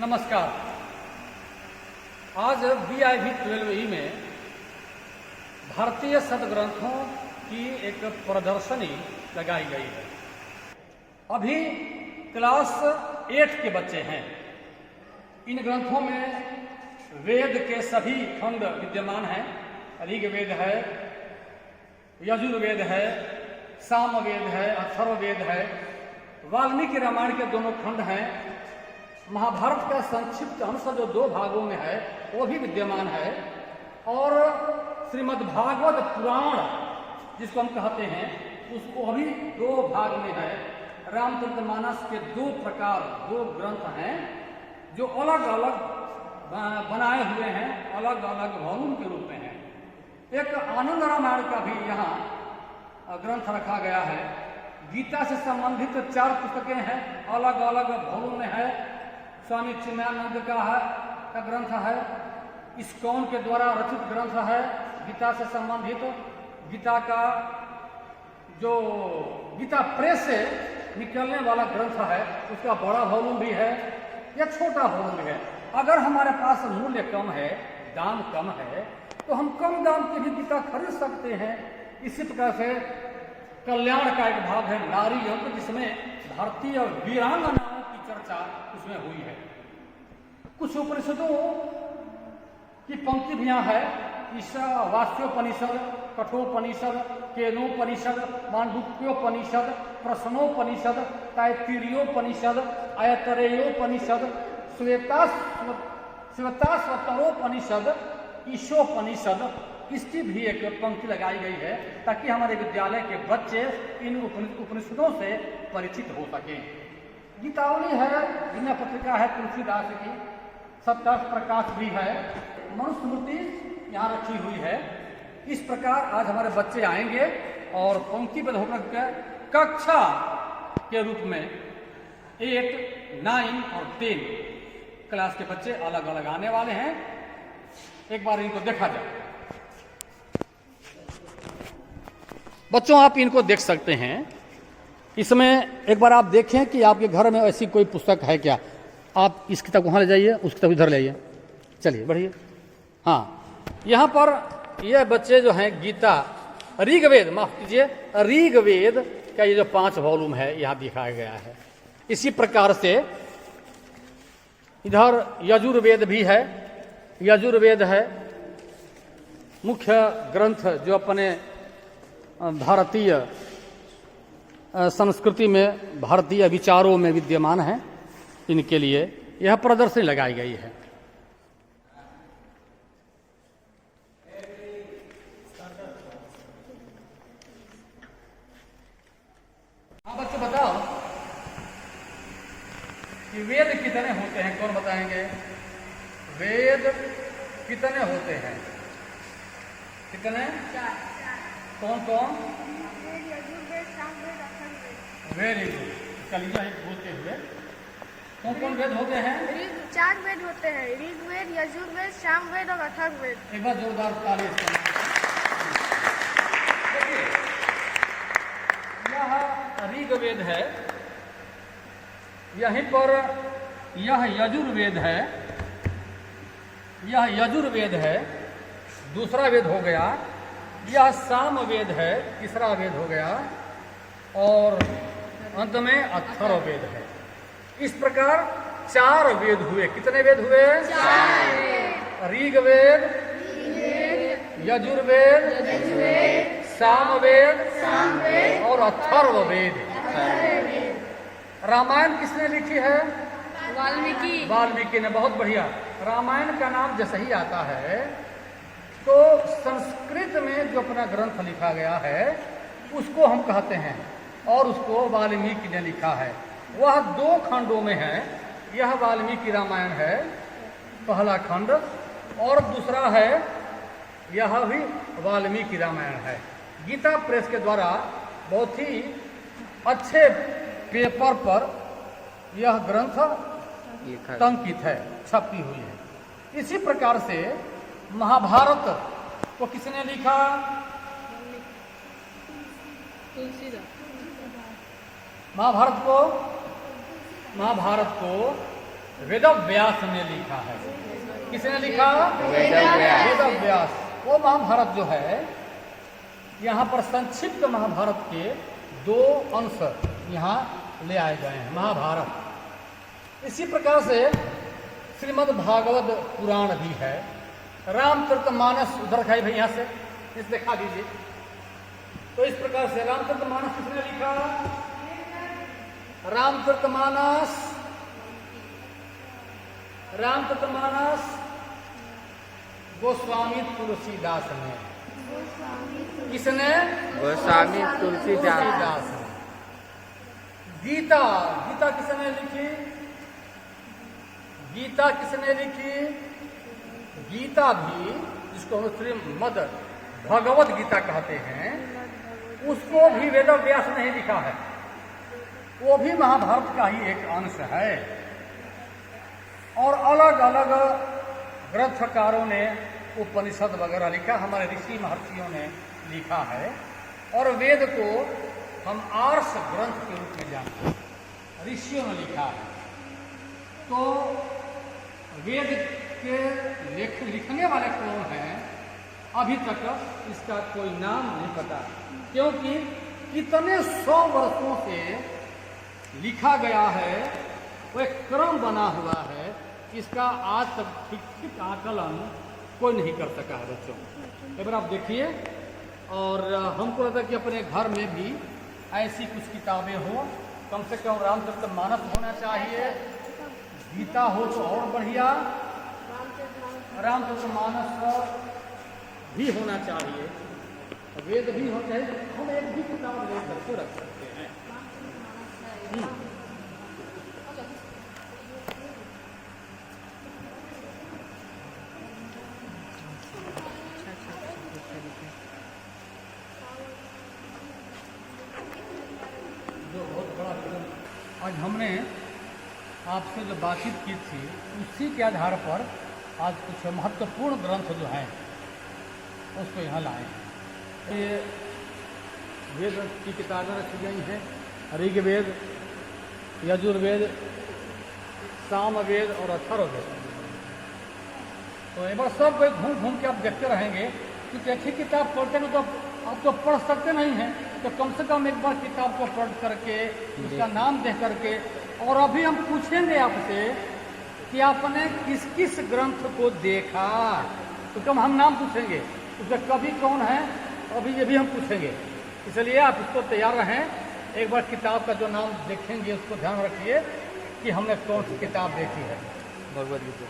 नमस्कार। आज BIV 12E में भारतीय सदग्रंथों की एक प्रदर्शनी लगाई गई है। अभी क्लास 8 के बच्चे हैं। इन ग्रंथों में वेद के सभी खंड विद्यमान हैं। ऋग्वेद है, यजुर्वेद है, सामवेद है, अथर्ववेद है, वाल्मीकि रामायण के दोनों खंड हैं। महाभारत का संक्षिप्त अंश जो 2 भागों में है वो भी विद्यमान है, और श्रीमद्भागवत पुराण जिसको हम कहते हैं उसको अभी 2 भाग में है। रामचरितमानस के 2 ग्रंथ हैं जो अलग अलग बनाए हुए हैं, अलग अलग वॉल्यूम के रूप में हैं। एक आनंद रामायण का भी यहाँ ग्रंथ रखा गया है। गीता से संबंधित 4 पुस्तकें हैं, अलग अलग वॉल्यूम में है। स्वामी चिन्मयानंद का ग्रंथ है, इस्कॉन के द्वारा रचित ग्रंथ है गीता से संबंधित। गीता का जो गीता प्रेस से निकलने वाला ग्रंथ है उसका बड़ा वॉल्यूम भी है या छोटा वॉल्यूम भी है। अगर हमारे पास मूल्य कम है, दाम कम है, तो हम कम दाम की भी गीता खरीद सकते हैं। इसी प्रकार से कल्याण का एक भाग है नारी यंत्र, जिसमें भारतीय वीरांगनाओं की चर्चा उसमें हुई है। कुछ उपनिषदों की पंक्ति भी यहाँ है। ईशावास्योपनिषद, कठोपनिषद, केनोपनिषद, मांडुक्योपनिषद, प्रश्नोपनिषद, तैत्तिरीयोपनिषद, ऐतरेयोपनिषद, श्वेताश्वतरोपनिषद, ईशोपनिषद, इसकी भी एक पंक्ति लगाई गई है ताकि हमारे विद्यालय के बच्चे इन उपनिषदों से परिचित हो सकें। गीतावली है, विनय पत्रिका है तुलसीदास की, सप्ताह प्रकाश भी है, मनुस्मृति यहाँ रखी हुई है। इस प्रकार आज हमारे बच्चे आएंगे और पंक्तिबद्ध होकर कक्षा के रूप में 8, 9 और 10 क्लास के बच्चे अलग अलग आने वाले हैं। एक बार इनको देखा जाए। बच्चों, आप इनको देख सकते हैं। इसमें एक बार आप देखें कि आपके घर में ऐसी कोई पुस्तक है क्या। आप इस किताब वहाँ ले जाइए, उस किताब इधर ले आइए। चलिए बढ़िए। हाँ, यहाँ पर ये बच्चे जो हैं गीता ऋग्वेद, माफ कीजिए, ऋग्वेद का ये जो 5 वॉल्यूम है यहाँ दिखाया गया है। इसी प्रकार से इधर यजुर्वेद भी है। यजुर्वेद है मुख्य ग्रंथ जो अपने भारतीय संस्कृति में, भारतीय विचारों में विद्यमान है। इनके लिए यह प्रदर्शनी लगाई गई है। हाँ बच्चे बताओ कि वेद कितने होते हैं, कौन बताएंगे? वेद कितने होते हैं? कितने? 4। कौन कौन? Very good. कलिया एक बोलते हुए कौन कौन वेद होते हैं? 4 वेद होते हैं, ऋग्वेद, यजुर्वेद, सामवेद और अथर्ववेद। एक बार जोरदार ताली। देखिए, यह ऋग्वेद है, यहीं पर यह यजुर्वेद है, यह यजुर्वेद है, दूसरा वेद हो गया। यह सामवेद है, तीसरा वेद हो गया, और अंत में अथर्ववेद है। इस प्रकार 4 वेद हुए। कितने वेद हुए? 4। ऋग्वेद, यजुर्वेद, सामवेद और अथर्ववेद। रामायण किसने लिखी है? वाल्मीकि। वाल्मीकि ने। बहुत बढ़िया। रामायण का नाम जैसे ही आता है तो संस्कृत में जो अपना ग्रंथ लिखा गया है उसको हम कहते हैं, और उसको वाल्मीकि ने लिखा है। वह 2 खंडों में है। यह वाल्मीकि रामायण है, पहला खंड, और दूसरा है यह भी वाल्मीकि रामायण है। गीता प्रेस के द्वारा बहुत ही अच्छे पेपर पर यह ग्रंथ टंकित है, छपी हुई है। इसी प्रकार से महाभारत को किसने लिखा? तुलसीदास। महाभारत को वेदव्यास ने लिखा है। किसने लिखा? वेदव्यास। वेदव्यास। वो महाभारत जो है, यहाँ पर संक्षिप्त महाभारत के 2 अंश यहाँ ले आए गए हैं। महाभारत इसी प्रकार से श्रीमद् भागवत पुराण भी है। रामचरितमानस उधर खाई भाई, यहाँ से इस दिखा दीजिए। तो इस प्रकार से रामचरितमानस किसने लिखा? रामचरितमानस गोस्वामी तुलसीदास ने। किसने? गोस्वामी तुलसीदास। गीता किसने लिखी? किसने लिखी? गीता भी, जिसको हम श्रीमद् भगवत गीता कहते हैं, उसको भी वेदव्यास ने ही लिखा है। वो भी महाभारत का ही एक अंश है। और अलग अलग ग्रंथकारों ने उपनिषद वगैरह लिखा, हमारे ऋषि महर्षियों ने लिखा है। और वेद को हम आर्ष ग्रंथ के रूप में जानते हैं, ऋषियों ने लिखा है। तो वेद के लिखने वाले कौन हैं, अभी तक इसका कोई नाम नहीं पता, क्योंकि कितने 100 वर्षों से लिखा गया है, वो एक क्रम बना हुआ है। इसका आज तक ठीक आकलन कोई नहीं कर सका है बच्चों। एक बार आप देखिए। और हमको लगता है कि अपने घर में भी ऐसी कुछ किताबें हो, कम से कम रामचरितमानस होना चाहिए, गीता हो तो और बढ़िया, रामचरितमानस भी होना चाहिए, वेद भी होना चाहिए। हम एक भी किताब ले करके रख सकते हैं। जो बहुत बड़ा आज हमने आपसे जो बातचीत की थी, उसी के आधार पर आज कुछ महत्वपूर्ण ग्रंथ जो हैं उसको यहाँ लाए हैं। ये वेद की किताबें रखी गई हैं, ऋग्वेद, यजुर्वेद, सामवेद और अथर्ववेद। तो एक बार सब कोई घूम घूम के आप देखते रहेंगे, क्योंकि अच्छी किताब पढ़ते हैं तो आप तो पढ़ सकते नहीं हैं, तो कम से कम एक बार किताब को पढ़ करके उसका नाम देख करके। और अभी हम पूछेंगे आपसे कि आपने किस किस ग्रंथ को देखा, तो कम हम नाम पूछेंगे, उसका कवि कौन है, अभी ये भी हम पूछेंगे। इसलिए आप उसको तैयार रहें। एक बार किताब का जो नाम देखेंगे उसको ध्यान रखिए कि हमने कौन सी किताब देखी है। भगवद गीता।